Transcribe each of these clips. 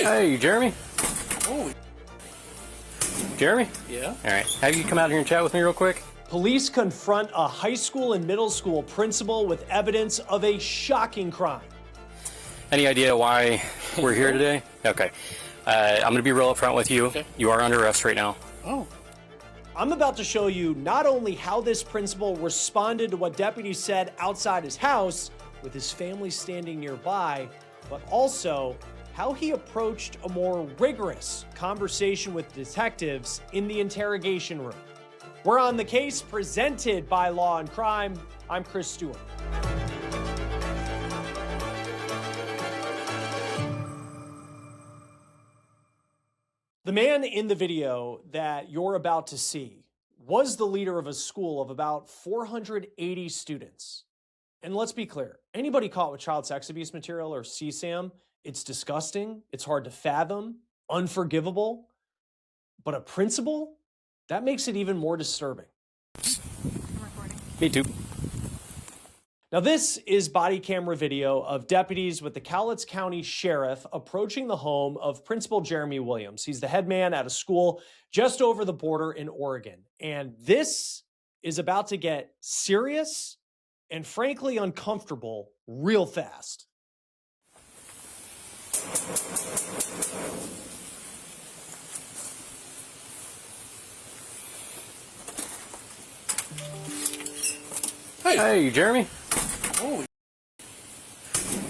Hey, Jeremy. Holy. Jeremy? Yeah? All right. Have you come out here and chat with me real quick? Police confront a high school and middle school principal with evidence of a shocking crime. Any idea why we're here today? Okay. I'm going to be real upfront with you. Okay. You are under arrest right now. Oh. I'm about to show you not only how this principal responded to what deputies said outside his house with his family standing nearby, but also how he approached a more rigorous conversation with detectives in the interrogation room. We're on the case presented by Law&Crime. I'm Chris Stewart. The man in the video that you're about to see was the leader of a school of about 480 students. And let's be clear, anybody caught with child sex abuse material or CSAM, it's disgusting, it's hard to fathom, unforgivable. But a principal? That makes it even more disturbing. I'm recording. Me too. Now, this is body camera video of deputies with the Cowlitz County Sheriff approaching the home of Principal Jeremy Williams. He's the head man at a school just over the border in Oregon. And this is about to get serious and frankly uncomfortable real fast. Hey, Jeremy. Holy.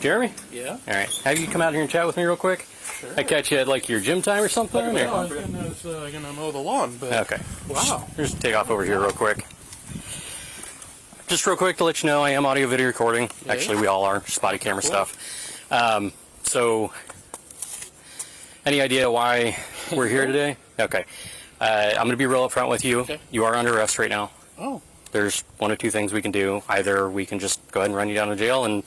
Jeremy? Yeah? All right. Have you come out here and chat with me real quick? Sure. I catch you at like your gym time or something? No, or- I was gonna mow the lawn, but... Okay. Wow. Just take off over here real quick. Just real quick to let you know, I am audio video recording. Yeah. Actually, we all are. Just body camera Cool. stuff. So, any idea why we're here today? Okay. I'm going to be real upfront with you. Okay. You are under arrest right now. Oh. There's one of two things we can do. Either we can just go ahead and run you down to jail and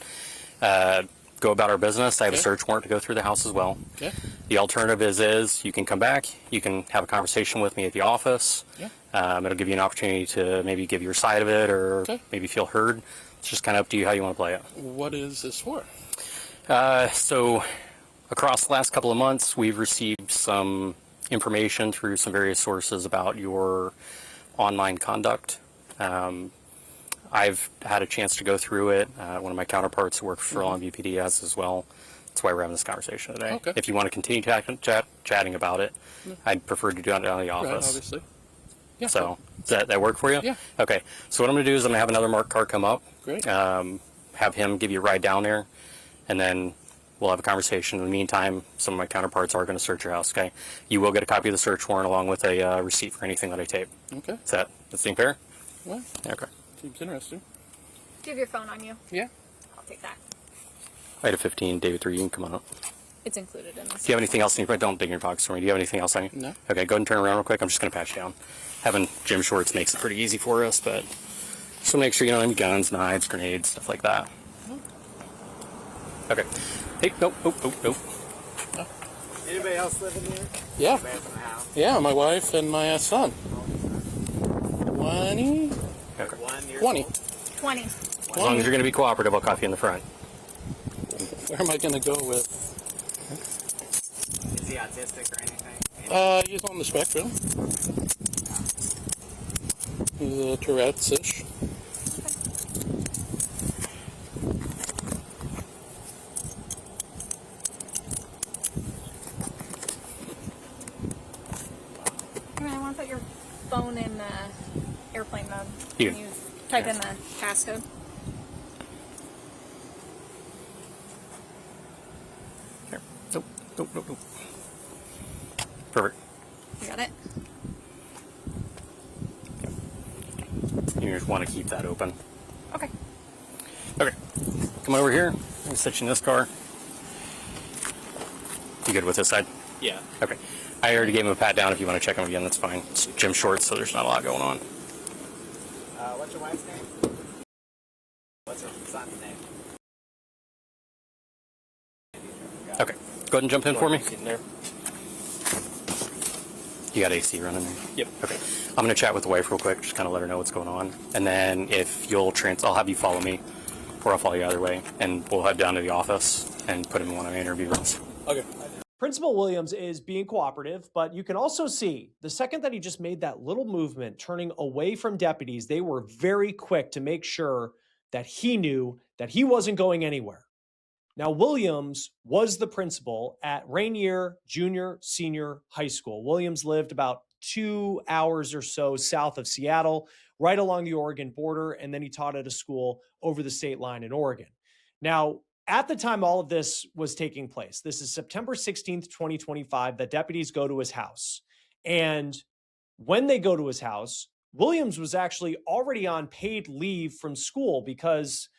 go about our business. I have a Okay. search warrant to go through the house as well. Okay. The alternative is you can come back, you can have a conversation with me at the office. Yeah. It'll give you an opportunity to maybe give your side of it or Okay. maybe feel heard. It's just kind of up to you how you want to play it. What is this for? So across the last couple of months, we've received some information through some various sources about your online conduct. I've had a chance to go through it. One of my counterparts who works for LMVPD has as well. That's why we're having this conversation today. Okay. If you want to continue chatting about it, I'd prefer to do it down in the office. Right, obviously. Yeah. So, does that work for you? Yeah. Okay. So what I'm going to do is I'm going to have another marked car come up. Great. Have him give you a ride down there, and then we'll have a conversation. In the meantime, some of my counterparts are going to search your house, okay? You will get a copy of the search warrant along with a receipt for anything that I tape. Okay. That seem fair? Well, Okay. seems interesting. Do you have your phone on you? Yeah. I'll take that. Item 15, David 3, you can come on up. It's included in this. Do you have anything else in your, don't dig in your pockets for me. Do you have anything else on you? No. Okay, go ahead and turn around real quick. I'm just going to pat you down. Having gym shorts makes it pretty easy for us, but just make sure you don't have any guns, knives, grenades, stuff like that. Okay. Hey, nope. Anybody else living here? Yeah. Anybody else in the house? Yeah, my wife and my son. 20? Okay. 1 year 20. 20. As long as you're going to be cooperative, I'll coffee in the front. Where am I going to go with? Is he autistic or anything? He's on the spectrum. He's Tourette's-ish. I want to put your phone in airplane mode. Here. Can you type in the passcode? Here. Nope. Perfect. You got it? You just want to keep that open. Okay. Okay. Come over here. I'm going to sit you in this car. You good with this side? Yeah. Okay. I already gave him a pat down. If you want to check him again, that's fine. It's gym shorts, so there's not a lot going on. What's your wife's name? What's her son's name? Okay. Go ahead and jump in for me. In there. You got AC running there? Yep. Okay. I'm going to chat with the wife real quick, just kind of let her know what's going on. And then if you'll I'll have you follow me, or I'll follow you either way, and we'll head down to the office and put him in one of my interview rooms. Okay. Principal Williams is being cooperative, but you can also see the second that he just made that little movement, turning away from deputies, they were very quick to make sure that he knew that he wasn't going anywhere. Now, Williams was the principal at Rainier Junior Senior High School. Williams lived about 2 hours or so south of Seattle, right along the Oregon border, and then he taught at a school over the state line in Oregon. Now, at the time all of this was taking place, this is September 16th, 2025, that deputies go to his house. And when they go to his house, Williams was actually already on paid leave from school because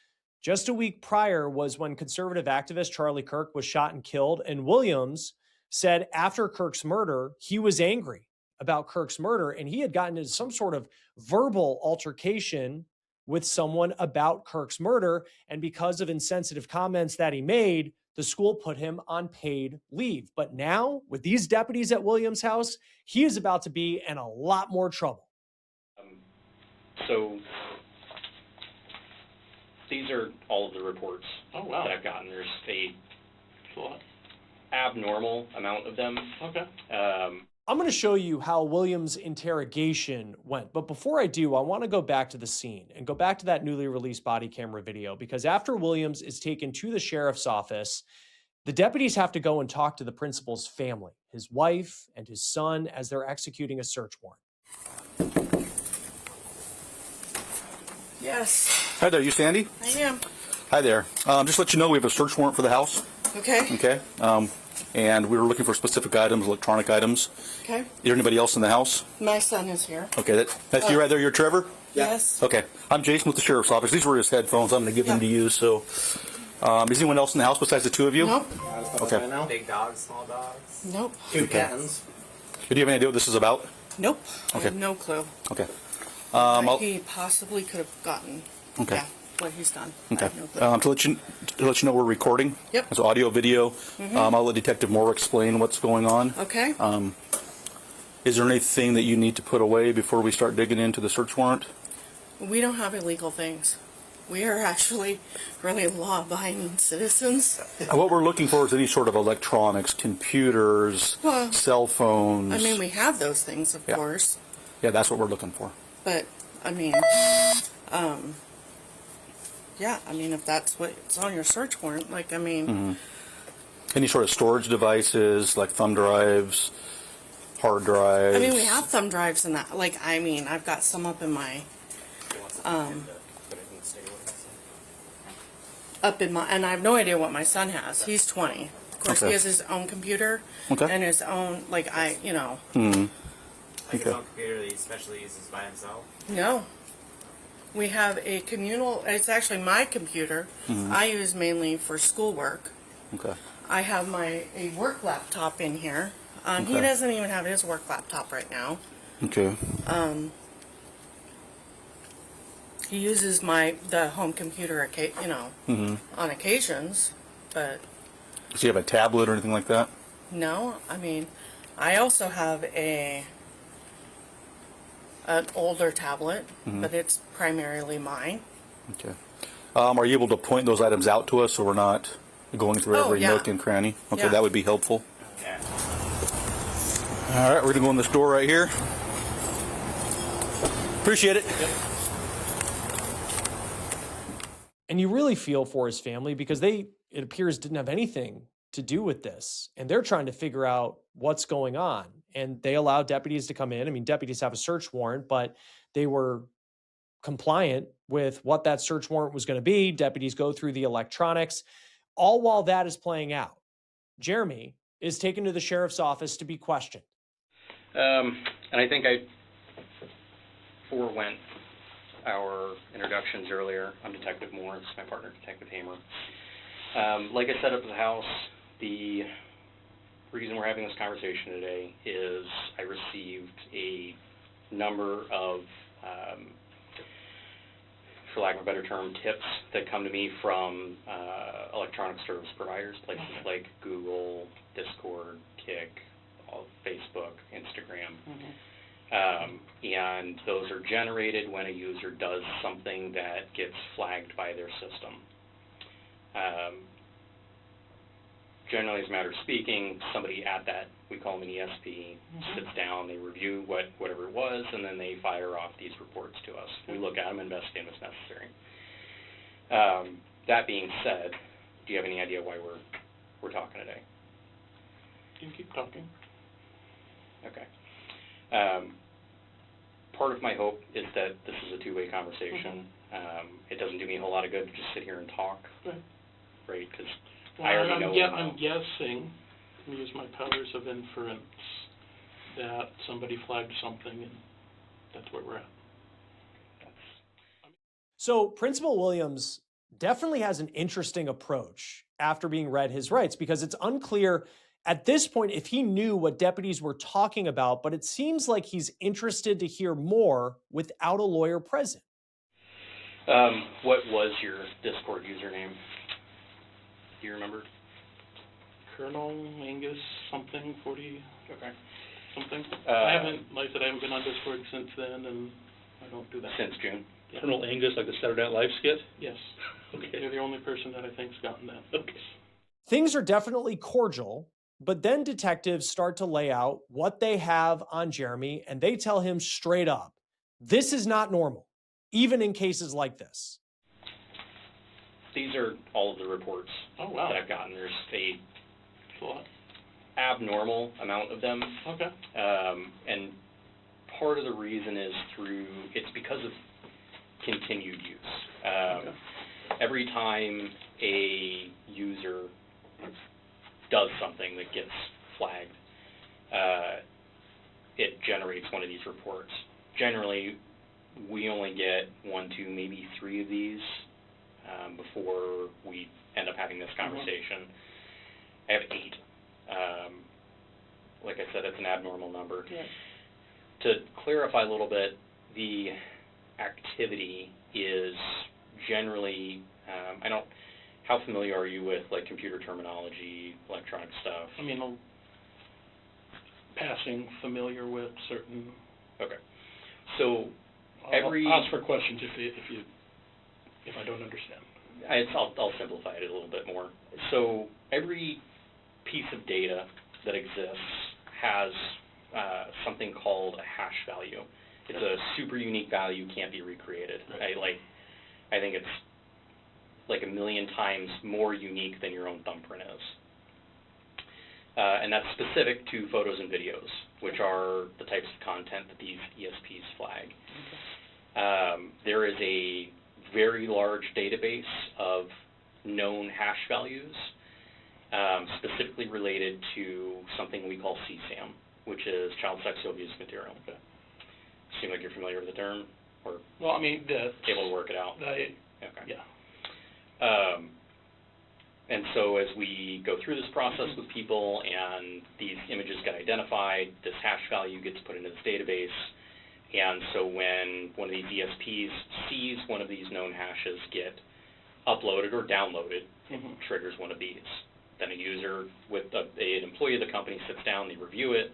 just a week prior was when conservative activist Charlie Kirk was shot and killed. And Williams said after Kirk's murder, he was angry about Kirk's murder, and he had gotten into some sort of verbal altercation with someone about Kirk's murder. And because of insensitive comments that he made, the school put him on paid leave. But now, with these deputies at Williams' house, he is about to be in a lot more trouble. So these are all of the reports Oh, wow. that I've gotten. There's a What? abnormal amount of them. Okay. I'm going to show you how Williams' interrogation went. But before I do, I want to go back to the scene and go back to that newly released body camera video, because after Williams is taken to the sheriff's office, the deputies have to go and talk to the principal's family, his wife and his son, as they're executing a search warrant. Yes, Hi there, you Sandy? I am. Hi there. Just to let you know, we have a search warrant for the house. Okay. Okay. And we were looking for specific items, electronic items. Okay. Is there anybody else in the house? My son is here. Okay, that's you right there. You're Trevor? Yes. Okay. I'm Jason with the sheriff's office. These were his headphones. I'm going to give them to you. So, is anyone else in the house besides the two of you? Nope. Okay. Big dogs, small dogs. Nope. Two kittens. Do you have any idea what this is about? Nope. I Okay. have no clue. Okay. What he possibly could have gotten. Okay. Yeah, what he's done. Okay. I have no clue. To let you know, we're recording. Yep. It's audio, video. I'll let Detective Moore explain what's going on. Okay. Is there anything that you need to put away before we start digging into the search warrant? We don't have illegal things. We are actually really law-abiding citizens. What we're looking for is any sort of electronics, computers, Well, cell phones. I mean, we have those things, of Yeah. course. Yeah, that's what we're looking for. But, I mean, yeah, I mean, if that's what's on your search warrant, like, I mean, Any sort of storage devices, like thumb drives, hard drives. I mean, we have thumb drives and that. Like, I mean, I've got some up in my, and I have no idea what my son has. He's 20. Of course, Okay. he has his own computer Okay. and his own, like, Like his Okay. own computer that he especially uses by himself. no. We have a communal, it's actually my computer. I use mainly for schoolwork. Okay. I have a work laptop in here. He Okay. doesn't even have his work laptop right now. Okay. He uses the home computer, on occasions, but Does he have a tablet or anything like that? no. I mean, I also have an older tablet, but it's primarily mine. Okay. Are you able to point those items out to us so we're not going through Oh, every yeah. nook and cranny? Okay, Yeah. that would be helpful. Yeah. All right, we're going to go in this door right here. Appreciate it. And you really feel for his family because they, it appears, didn't have anything to do with this. And they're trying to figure out what's going on. And they allow deputies to come in. I mean, deputies have a search warrant, but they were compliant with what that search warrant was going to be. Deputies go through the electronics. All while that is playing out, Jeremy is taken to the sheriff's office to be questioned. And I think I forewent our introductions earlier. I'm Detective Moore. It's my partner, Detective Hamer. Like I said up at the house, the reason we're having this conversation today is I received a number of, for lack of a better term, tips that come to me from electronic service providers, places like Google, Discord, Kik, Facebook, Instagram. And those are generated when a user does something that gets flagged by their system. generally, as a matter of speaking, somebody at that, we call them an ESP, sits down, they review whatever it was, and then they fire off these reports to us. We look at them, investigate them as necessary. That being said, do you have any idea why we're talking today? You can keep talking. Okay. Part of my hope is that this is a two-way conversation. It doesn't do me a whole lot of good to just sit here and talk, right? Because I already know. I'm guessing, to use my powers of inference, that somebody flagged something, and that's where we're at. So Principal Williams definitely has an interesting approach after being read his rights, because it's unclear at this point if he knew what deputies were talking about, but it seems like he's interested to hear more without a lawyer present. What was your Discord username? Do you remember? Colonel Angus something 40. Okay. Something. I haven't been on Discord since then, and I don't do that Since June. Yeah. Colonel Angus, like the Saturday Night Live skit? Yes. Okay. You're the only person that I think's gotten that. Okay. Things are definitely cordial, but then detectives start to lay out what they have on Jeremy, and they tell him straight up, this is not normal, even in cases like this. These are all of the reports Oh, wow. that I've gotten. There's That's a lot. abnormal amount of them. Okay. And part of the reason is it's because of continued use. Okay. Every time a user does something that gets flagged, it generates one of these reports. Generally, we only get 1, 2, maybe 3 of these before we end up having this conversation. I have 8. Like I said, it's an abnormal number. Yeah. To clarify a little bit, the activity is generally, how familiar are you with like computer terminology, electronic stuff? I mean, passing familiar with certain. Okay. So I'll ask for questions if I don't understand. I'll simplify it a little bit more. So every piece of data that exists has something called a hash value. It's a super unique value, can't be recreated. Right. I think it's like 1 million times more unique than your own thumbprint is. And that's specific to photos and videos, which are the types of content that these ESPs flag. Okay. There is a very large database of known hash values, specifically related to something we call CSAM, which is child sexual abuse material. Okay. Seem like you're familiar with the term, or well, I mean, able to work it out. Okay. Yeah. And so as we go through this process with people and these images get identified, this hash value gets put into this database. And so when one of these ESPs sees one of these known hashes get uploaded or downloaded, it triggers one of these. Then a user with an employee of the company sits down, they review it,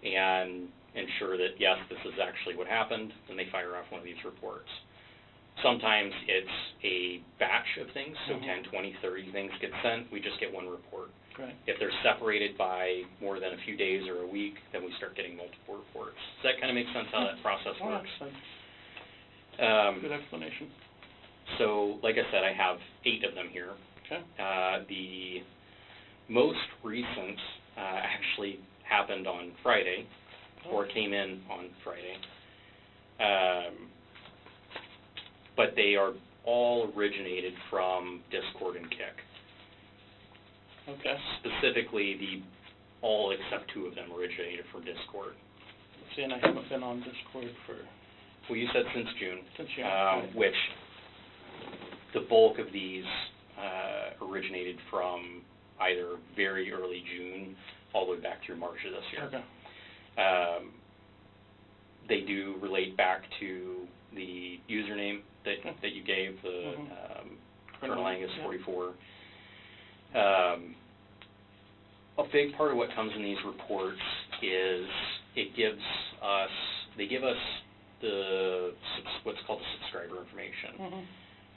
and ensure that, yes, this is actually what happened, and they fire off one of these reports. Sometimes it's a batch of things, so 10, 20, 30 things get sent. We just get one report. Right. If they're separated by more than a few days or a week, then we start getting multiple reports. Does that kind of make sense how that process works? Good explanation. So, like I said, I have 8 of them here. Okay. The most recent actually happened on Friday, or came in on Friday. But they are all originated from Discord and Kik. Okay. Specifically, all except 2 of them originated from Discord. See, and I haven't been on Discord for... Well, you said since June. Since June. Which the bulk of these originated from either very early June all the way back through March of this year. Okay. They do relate back to the username that you gave, the Colonel Angus 44. A big part of what comes in these reports is they give us what's called the subscriber information.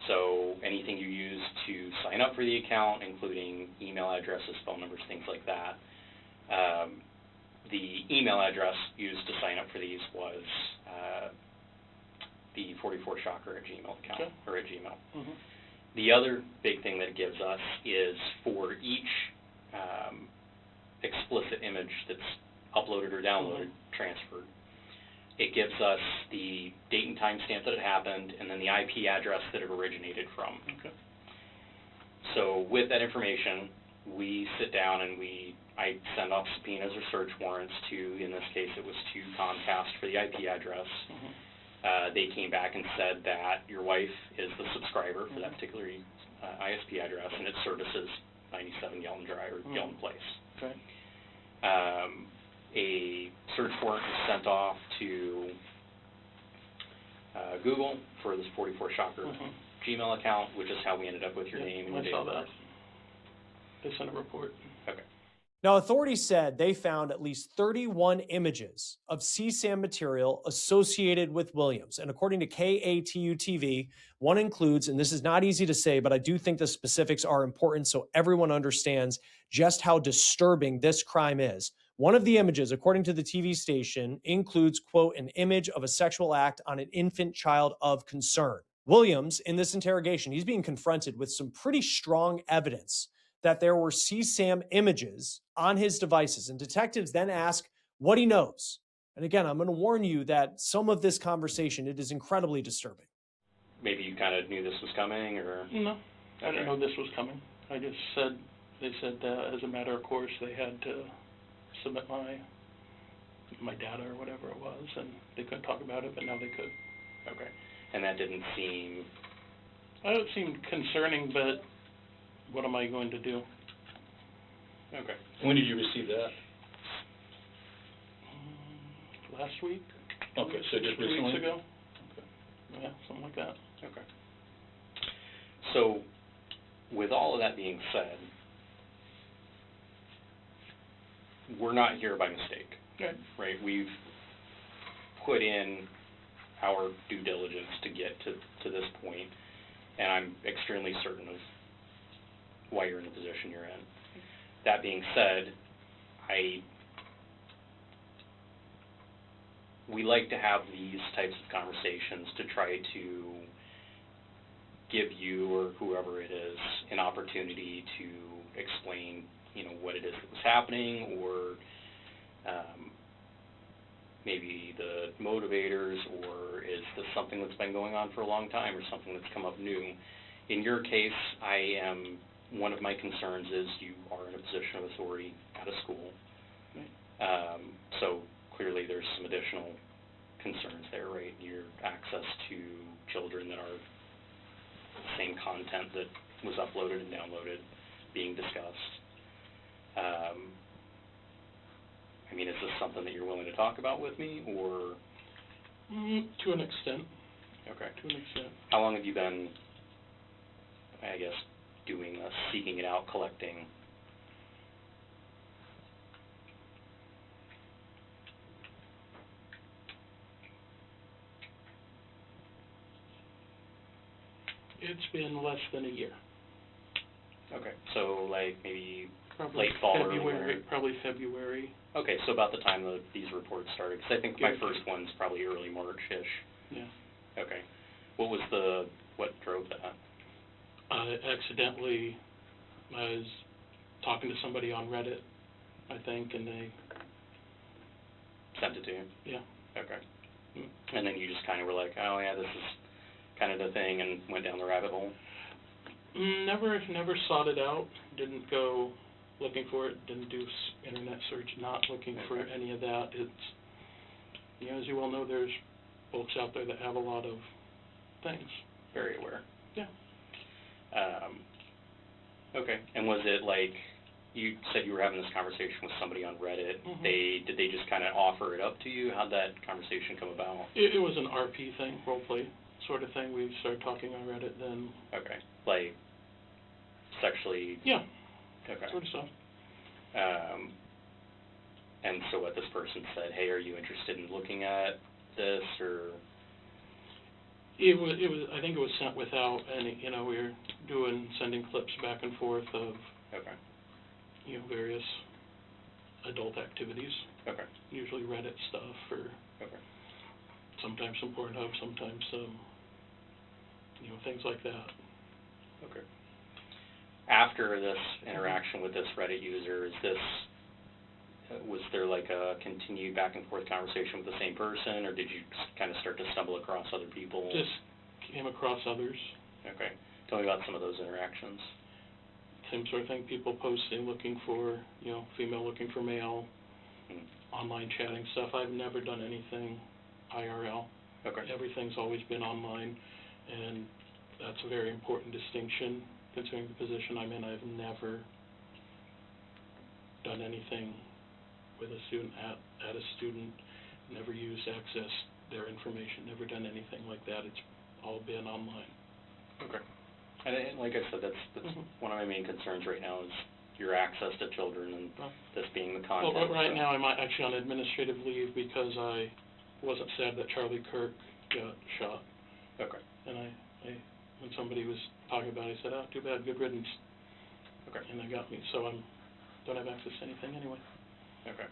So anything you use to sign up for the account, including email addresses, phone numbers, things like that. The email address used to sign up for these was the 44shocker at Gmail account, Okay. or at Gmail. Mm-hmm. The other big thing that it gives us is for each explicit image that's uploaded or downloaded, transferred, it gives us the date and time stamp that it happened, and then the IP address that it originated from. Okay. So with that information, we sit down and I send off subpoenas or search warrants to, in this case it was to Comcast for the IP address. Mm-hmm. They came back and said that your wife is the subscriber for that particular ISP address, and it services 97 Yelton Drive or Yelton Place. Okay. A search warrant was sent off to Google for this 44shocker Gmail account, which is how we ended up with your name and your I date saw of that. birth. They sent a report. Okay. Now, authorities said they found at least 31 images of CSAM material associated with Williams. And according to KATU-TV, one includes, and this is not easy to say, but I do think the specifics are important so everyone understands just how disturbing this crime is. One of the images, according to the TV station, includes, quote, an image of a sexual act on an infant child of concern. Williams, in this interrogation, he's being confronted with some pretty strong evidence that there were CSAM images on his devices, and detectives then ask what he knows. And again, I'm going to warn you that some of this conversation, it is incredibly disturbing. Maybe you kind of knew this was coming, or? No, I didn't know this was coming. I just said, they said as a matter of course they had to submit my data or whatever it was, and they couldn't talk about it, but now they could. Okay. And that didn't seem? It seemed concerning, but what am I going to do? Okay. When did you receive that? Last week? Okay, so just 2 recently? weeks ago? Okay. Yeah, something like that. Okay. So, with all of that being said, we're not here by mistake, Okay. right? We've put in our due diligence to get to this point, and I'm extremely certain of why you're in the position you're in. That being said, we like to have these types of conversations to try to give you or whoever it is an opportunity to explain, what it is that was happening, or maybe the motivators, or is this something that's been going on for a long time or something that's come up new. In your case, one of my concerns is you are in a position of authority at a school. Right. So clearly there's some additional concerns there, right? Your access to children that are the same content that was uploaded and downloaded being discussed. Is this something that you're willing to talk about with me, or? To an extent. Okay. To an extent. How long have you been, I guess, doing this, seeking it out, collecting? It's been less than a year. Okay, so like maybe Probably late fall, early February. winter. Probably February. Okay, so about the time that these reports started, because I think my Yeah. first one's probably early March-ish. Yeah. Okay. What drove that? Accidentally, I was talking to somebody on Reddit, I think, and they, Sent it to you? yeah. Okay. And then you just kind of were like, oh yeah, this is kind of the thing, and went down the rabbit hole? Never sought it out. Didn't go looking for it. Didn't do internet search. Not looking for any of that. It's, as you well know, there's folks out there that have a lot of things. Very aware. Yeah. Okay. And was it like, you said you were having this conversation with somebody on Reddit. Mm-hmm. Did they just kind of offer it up to you? How'd that conversation come about? It was an RP thing, role play sort of thing. We started talking on Reddit then. Okay. Like, sexually? Yeah. Okay. Sort of stuff. And so what this person said, hey, are you interested in looking at this, or? It was, I think it was sent without any, we were sending clips back and forth of, Okay. Various adult activities. Okay. Usually Reddit stuff, or Okay. sometimes some Pornhub, sometimes some, things like that. Okay. After this interaction with this Reddit user, was there like a continued back and forth conversation with the same person, or did you kind of start to stumble across other people? Just came across others. Okay. Tell me about some of those interactions. Same sort of thing, people posting, looking for, female looking for male, online chatting stuff. I've never done anything IRL. Okay. Everything's always been online, and that's a very important distinction considering the position I'm in. I've never done anything with a student at a student, never used access their information, never done anything like that. It's all been online. Okay. And like I said, that's one of my main concerns right now is your access to children and this being the content. Well, right now I'm actually on administrative leave because I wasn't sad that Charlie Kirk got shot. Okay. And I when somebody was talking about it, I said, oh, too bad, good riddance. Okay. And that got me, so I don't have access to anything anyway. Okay.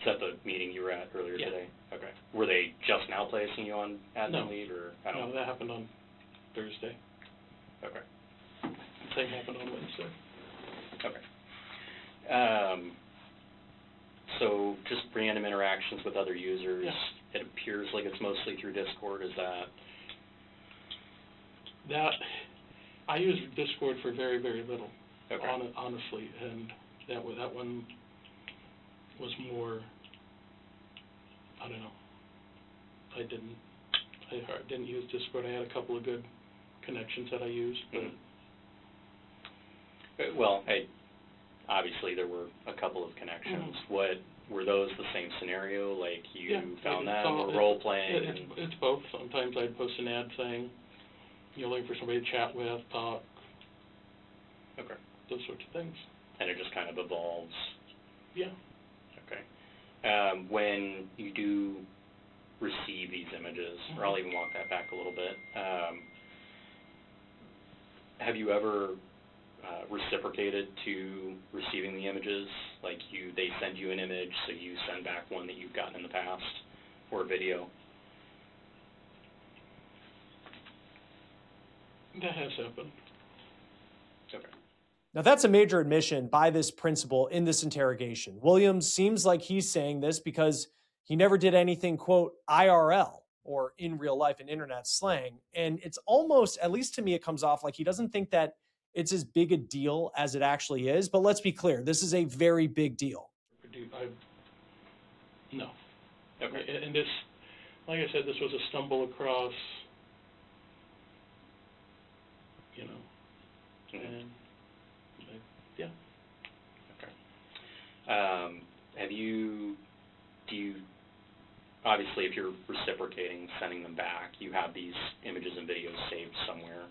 Is that the meeting you were at earlier Yeah. today? Okay. Were they just now placing you on admin leave, or I don't No, that happened on Thursday. Okay. Same happened on Wednesday. Okay. So just random interactions with other users. Yeah. It appears like it's mostly through Discord. Is that? I use Discord for very, very little, Okay. honestly, and that one was more, I don't know. I didn't use Discord. I had a couple of good connections that I used, but Well, obviously there were a couple of connections. What were those? The same scenario? Like you found them, or role playing? It's both. Sometimes I'd post an ad saying, looking for somebody to chat with, talk. Okay. Those sorts of things. And it just kind of evolves. Yeah. Okay. When you do receive these images, or I'll even walk that back a little bit, have you ever reciprocated to receiving the images? Like they send you an image, so you send back one that you've gotten in the past, or a video? That has happened. Okay. Now, that's a major admission by this principal in this interrogation. Williams seems like he's saying this because he never did anything, quote, IRL, or in real life in internet slang. And it's almost, at least to me, it comes off like he doesn't think that it's as big a deal as it actually is. But let's be clear, this is a very big deal. No. Okay. And this, like I said, this was a stumble across, and yeah. Okay. Obviously, if you're reciprocating, sending them back, you have these images and videos saved somewhere.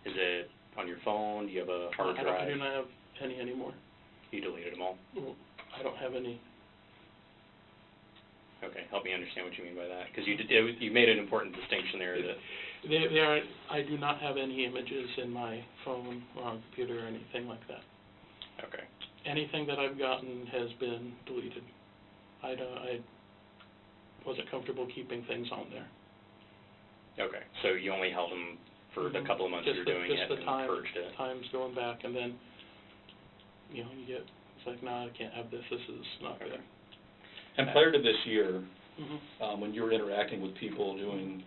Is it on your phone? Do you have a hard drive? I do not have any anymore. You deleted them all? I don't have any. Okay, help me understand what you mean by that, because you made an important distinction there. I do not have any images in my phone or on computer or anything like that. Okay. Anything that I've gotten has been deleted. I wasn't comfortable keeping things on there. Okay, so you only held them for the couple of months you were doing it and purged it. Time's going back, and then you get, it's like, no, I can't have this. This is not good. And prior to this year, when you were interacting with people doing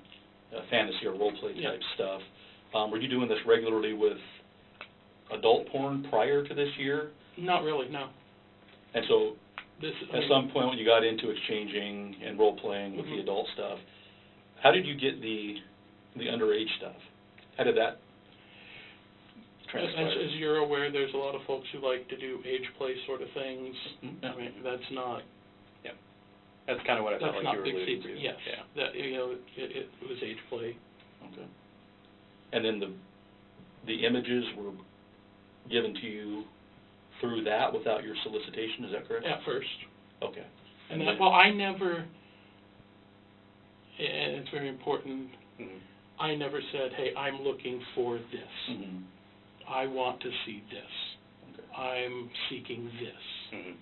fantasy or role play type stuff, were you doing this regularly with adult porn prior to this year? Not really, no. And so at some point when you got into exchanging and role playing with the adult stuff, how did you get the underage stuff? How did that transpire? As you're aware, there's a lot of folks who like to do age play sort of things. I mean, that's not. That's kind of what I felt like you were alluding to. Yes. Yeah. That, it was age play. Okay. And then the images were given to you through that without your solicitation, is that correct? At first. Okay. And I never, and it's very important, I never said, hey, I'm looking for this. Mm-hmm. I want to see this. Okay. I'm seeking this. Mhm.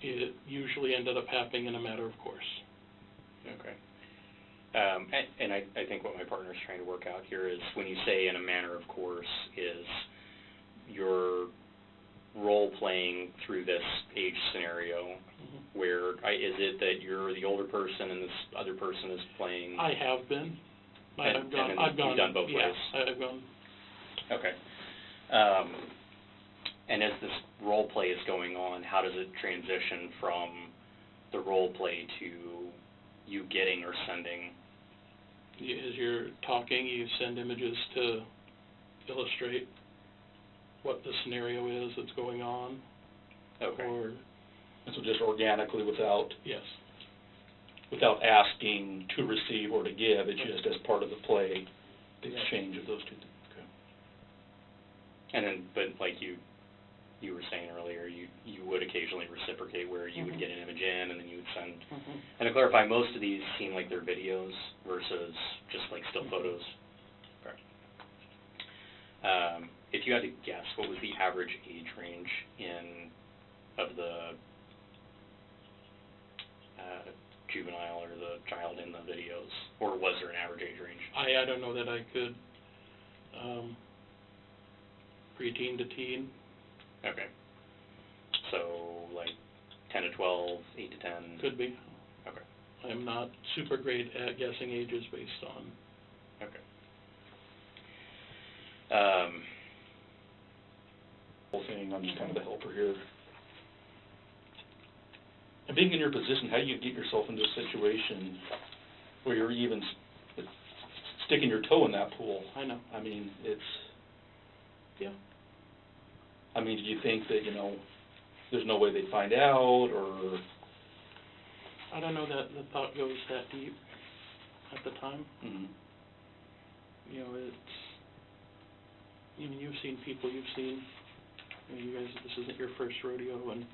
It usually ended up happening in a matter of course. Okay. And I think what my partner's trying to work out here is when you say in a manner of course is you're role-playing through this age scenario where is it that you're the older person and this other person is playing? I have been. You've done both ways? I've gone. Okay. And as this role play is going on, how does it transition from the role play to you getting or sending? As you're talking, you send images to illustrate what the scenario is that's going on. Okay. Or, And so just organically without yes. asking to receive or to give, it's just as part of the play, the exchange of those two things. Okay. And then, but like you were saying earlier, you would occasionally reciprocate where you would get an image in and then you would send. And to clarify, most of these seem like they're videos versus just like still photos. Okay. If you had to guess, what was the average age range of the juvenile or the child in the videos, or was there an average age range? I don't know that I could preteen to teen. Okay. So like 10 to 12, 8 to 10? Could be. Okay. I'm not super great at guessing ages based on. Okay. Whole thing, I'm just kind of the helper here. And being in your position, how do you get yourself into a situation where you're even sticking your toe in that pool? I know. I mean, it's... Yeah. I mean, did you think that, there's no way they'd find out, or... I don't know that the thought goes that deep at the time. Mm-hmm. You've seen people, you guys, this isn't your first rodeo and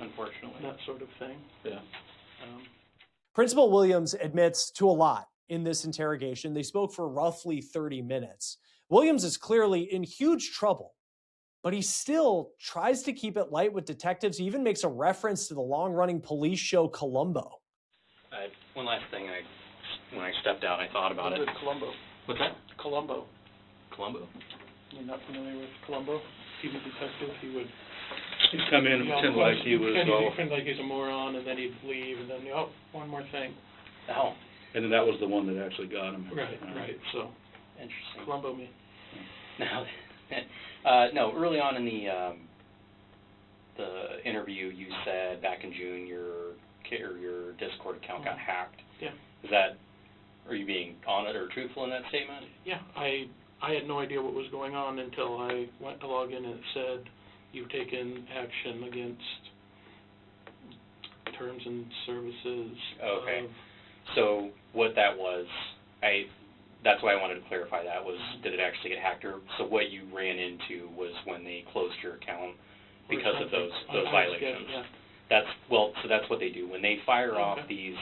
Unfortunately. that sort of thing. Yeah. Principal Williams admits to a lot in this interrogation. They spoke for roughly 30 minutes. Williams is clearly in huge trouble, but he still tries to keep it light with detectives. He even makes a reference to the long-running police show Columbo. One last thing, when I stepped out, I thought about it. Columbo. What's that? Columbo. Columbo? You're not familiar with Columbo? TV detective. He would... He'd come in and pretend like he was all... Pretend like he's a moron, and then he'd leave, and then, one more thing. Oh. And then that was the one that actually got him. Right, so... Interesting. Columbo me. No, early on in the interview, you said back in June your Discord account got hacked. Yeah. Are you being honest or truthful in that statement? Yeah, I had no idea what was going on until I went to log in and it said you've taken action against terms and services. Okay. So what that was, that's why I wanted to clarify that, was did it actually get hacked? Or, so what you ran into was when they closed your account because of those violations. Yeah. So that's what they do. When they fire off these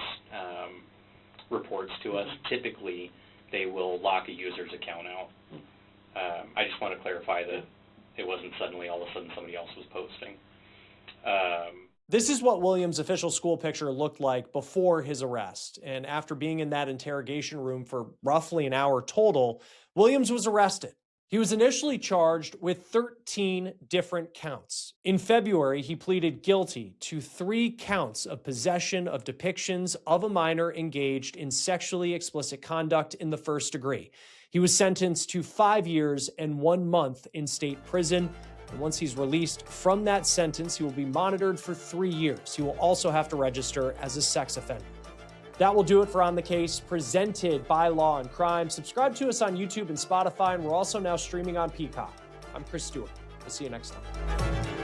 reports to us, typically they will lock a user's account out. I just want to clarify that it wasn't suddenly all of a sudden somebody else was posting. This is what Williams' official school picture looked like before his arrest. And after being in that interrogation room for roughly an hour total, Williams was arrested. He was initially charged with 13 different counts. In February, he pleaded guilty to 3 counts of possession of depictions of a minor engaged in sexually explicit conduct in the first degree. He was sentenced to 5 years and 1 month in state prison. And once he's released from that sentence, he will be monitored for 3 years. He will also have to register as a sex offender. That will do it for On the Case, presented by Law and Crime. Subscribe to us on YouTube and Spotify, and we're also now streaming on Peacock. I'm Chris Stewart. We'll see you next time.